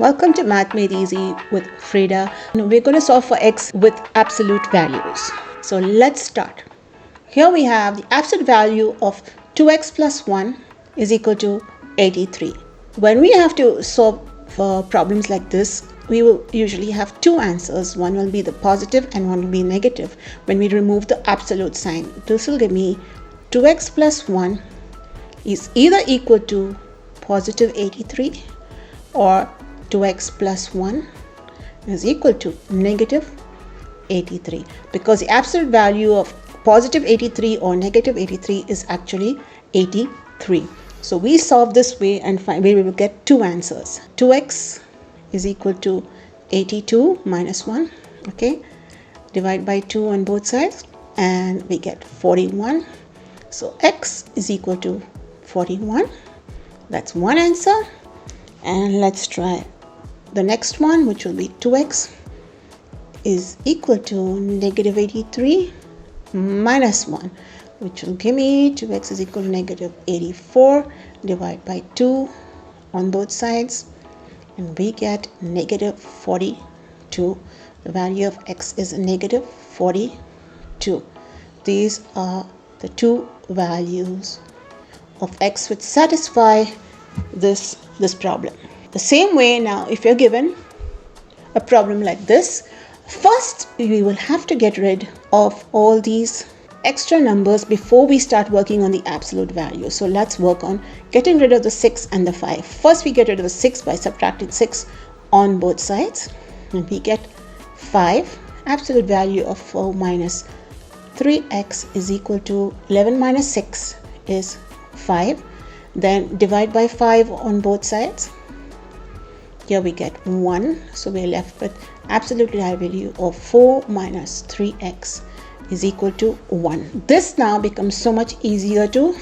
Welcome to Math Made Easy with Frida. We're going to solve for x with absolute values. So let's start. Here we have the absolute value of 2x plus 1 is equal to 83. When we have to solve for problems like this, we will usually have two answers. One will be the positive and one will be negative. When we remove the absolute sign, this will give me 2x plus 1 is either equal to positive 83 or 2x plus 1 is equal to negative 83, because the absolute value of positive 83 or negative 83 is actually 83. So we solve this way and we will get two answers. 2x is equal to 82 minus 1, okay, divide by 2 on both sides and we get 41. So x is equal to 41. That's one answer. And let's try the next one, which will be 2x is equal to negative 83 minus 1, which will give me 2x is equal to negative 84. Divide by 2 on both sides and we get negative 42. The value of x is negative 42. These are the two values of x which satisfy this problem. The same way, now if you're given a problem like this, first we will have to get rid of all these extra numbers before we start working on the absolute value. So let's work on getting rid of the 6 and the 5. First we get rid of the 6 by subtracting 6 on both sides and we get 5. Absolute value of 4 minus 3x is equal to 11 minus 6 is 5. Then divide by 5 on both sides. Here we get 1. So we're left with absolute value of 4 minus 3x is equal to 1. This now becomes so much easier to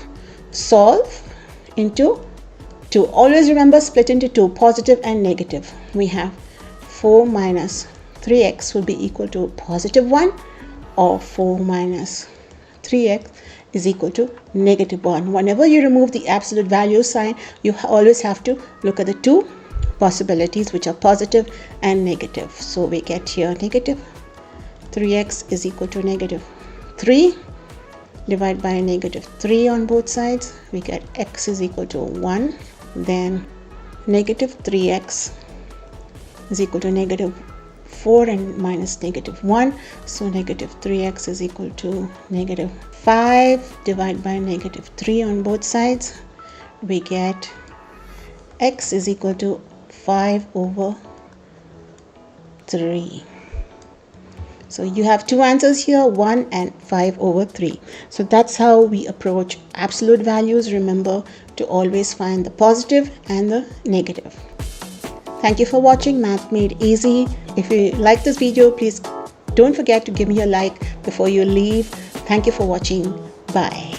solve into 2. Always remember, split into 2, positive and negative. We have 4 minus 3x will be equal to positive 1, or 4 minus 3x is equal to negative 1. Whenever you remove the absolute value sign, you always have to look at the two possibilities, which are positive and negative. So we get here negative 3x is equal to negative 3. Divide by negative 3 on both sides. We get x is equal to 1. Then negative 3x is equal to negative 4 and minus negative 1. So negative 3x is equal to negative 5. Divide by negative 3 on both sides. We get x is equal to 5 over 3. So you have two answers here, 1 and 5 over 3. So that's how we approach absolute values. Remember to always find the positive and the negative. Thank you for watching Math Made Easy. If you like this video, please don't forget to give me a like before you leave. Thank you for watching. Bye.